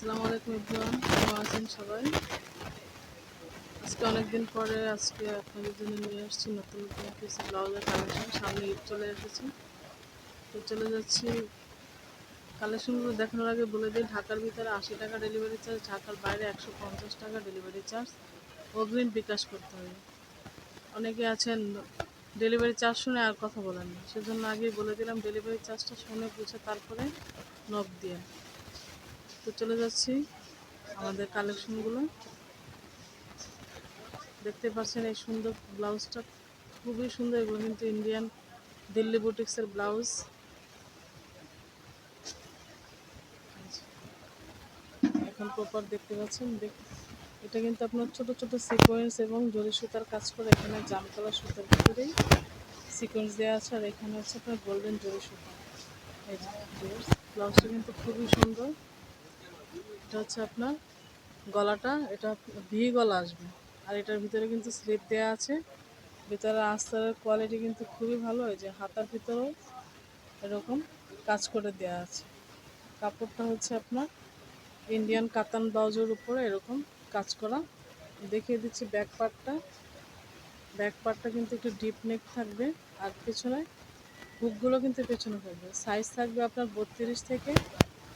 আসসালামু আলাইকুম এভরিওয়ান, কেমন আছেন সবাই? আজকে অনেকদিন পরে আপনাদের জন্য নিয়ে আসছি নতুন নতুন কিছু ব্লাউজের কালেকশন। সামনে ঈদ চলে এসেছে, তো চলে যাচ্ছি। কালেকশনগুলো দেখানোর আগে বলে দিই, ঢাকার ভিতরে 80 টাকা ডেলিভারি চার্জ, ঢাকার বাইরে 150 টাকা ডেলিভারি চার্জ। অগ্রিম বিকাশ করতে হবে। অনেকে আছেন ডেলিভারি চার্জ শুনে আর কথা বলেন না, সেজন্য আগেই বলে দিলাম ডেলিভারি চার্জটা শুনে বুঝে তারপরে নক দিয়ে। তো চলে যাচ্ছি আমাদের কালেকশনগুলো। দেখতে পাচ্ছেন এই সুন্দর ব্লাউজটা, খুবই সুন্দর। এগুলো কিন্তু ইন্ডিয়ান দিল্লি বুটিক্সের ব্লাউজ। এখন প্রপার দেখতে পাচ্ছেন। এটা কিন্তু আপনার ছোট ছোট সিকোয়েন্স এবং জরি সুতার কাজ করে। এখানে জামতলা সুতার ভিতরেই সিকোয়েন্স দেওয়া আছে, আর এখানে হচ্ছে আপনার গোল্ডেন জরি সুতা। এই যে ব্লাউজটা কিন্তু খুবই সুন্দর। এটা হচ্ছে আপনার গলাটা, এটা ভি গলা আসবে, আর এটার ভিতরে কিন্তু স্লিপ দেওয়া আছে। ভিতরে আস্তরের কোয়ালিটি কিন্তু খুবই ভালো। এই যে হাতার ভিতরেও এরকম কাজ করে দেওয়া আছে। কাপড়টা হচ্ছে আপনার ইন্ডিয়ান কাতান ব্লাউজের উপরে এরকম কাজ করা। দেখিয়ে দিচ্ছি ব্যাক পার্টটা। ব্যাক পার্টটা কিন্তু একটু ডিপ নেক থাকবে, আর পেছনে হুকগুলো কিন্তু পেছনে থাকবে। সাইজ থাকবে আপনার 32 থেকে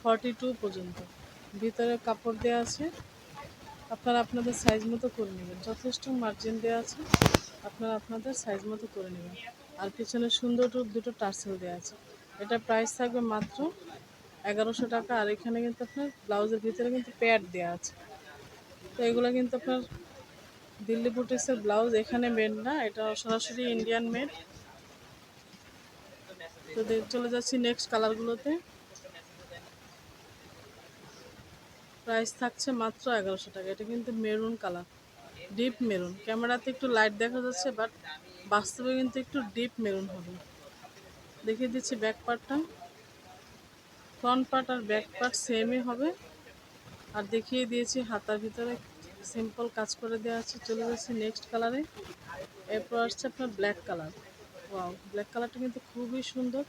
42 পর্যন্ত। ভিতরে কাপড় দেওয়া আছে, আপনারা আপনাদের সাইজ মতো করে নেবেন। যথেষ্ট মার্জিন দেওয়া আছে, আপনারা আপনাদের সাইজ মতো করে নেবেন। আর পিছনে সুন্দর দুটো টার্সেল দেওয়া আছে। এটা প্রাইস থাকবে মাত্র 1100 টাকা। আর এখানে কিন্তু আপনার ব্লাউজের ভিতরে কিন্তু প্যাড দেওয়া আছে। তো এগুলো কিন্তু আপনার দিল্লি বুটিক্সের ব্লাউজ, এখানে মেড না, এটা সরাসরি ইন্ডিয়ান মেড। তো চলে যাচ্ছি নেক্সট কালারগুলোতে। প্রাইস থাকছে মাত্র 1100 টাকা। এটা কিন্তু মেরুন কালার, ডিপ মেরুন। ক্যামেরাতে একটু লাইট দেখা যাচ্ছে, বাট বাস্তবে কিন্তু একটু ডিপ মেরুন হবে। দেখিয়ে দিচ্ছি ব্যাক পার্টটা। ফ্রন্ট পার্ট আর ব্যাক পার্ট সেমই হবে। আর দেখিয়ে দিয়েছি হাতার ভিতরে সিম্পল কাজ করে দেওয়া আছে। চলে যাচ্ছি নেক্সট কালারে। এরপর আসছে আপনার ব্ল্যাক কালার। ওয়াও, ব্ল্যাক কালারটা কিন্তু খুবই সুন্দর।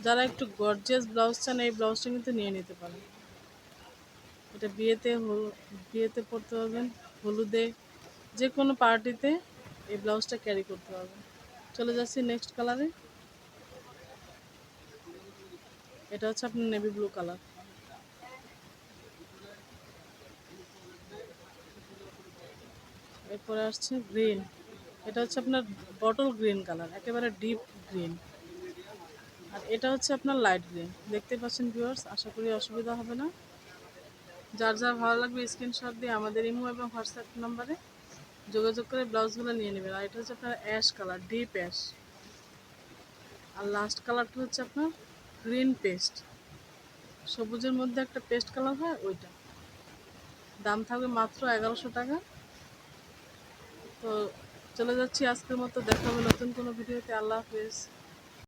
যারা একটু গর্জিয়াস ব্লাউজ চান, এই ব্লাউজটা কিন্তু নিয়ে নিতে পারেন। এটা বিয়েতে পরতে পারবেন, হলুদে, যে কোনো পার্টিতে এই ব্লাউজটা ক্যারি করতে পারবেন। চলে যাচ্ছি নেক্সট কালারে। এটা হচ্ছে আপনার নেভি ব্লু কালার। এরপরে আসছে গ্রিন। এটা হচ্ছে আপনার বটল গ্রিন কালার, একেবারে ডিপ গ্রিন। আর এটা হচ্ছে আপনার লাইট গ্রিন। দেখতে পাচ্ছেন ভিউয়ার্স, আশা করি অসুবিধা হবে না। যার যার ভালো লাগবে স্ক্রিনশট দিয়ে আমাদের ইমো এবং হোয়াটসঅ্যাপ নাম্বারে যোগাযোগ করে ব্লাউজগুলো নিয়ে নেবেন। আর এটা হচ্ছে আপনার অ্যাশ কালার, ডিপ অ্যাশ। আর লাস্ট কালারটা হচ্ছে আপনার গ্রিন পেস্ট, সবুজের মধ্যে একটা পেস্ট কালার হয় ওইটা। দাম থাকবে মাত্র 1100 টাকা। তো চলে যাচ্ছি আজকের মতো, দেখা হবে নতুন কোনো ভিডিওতে। আল্লাহ হাফেজ।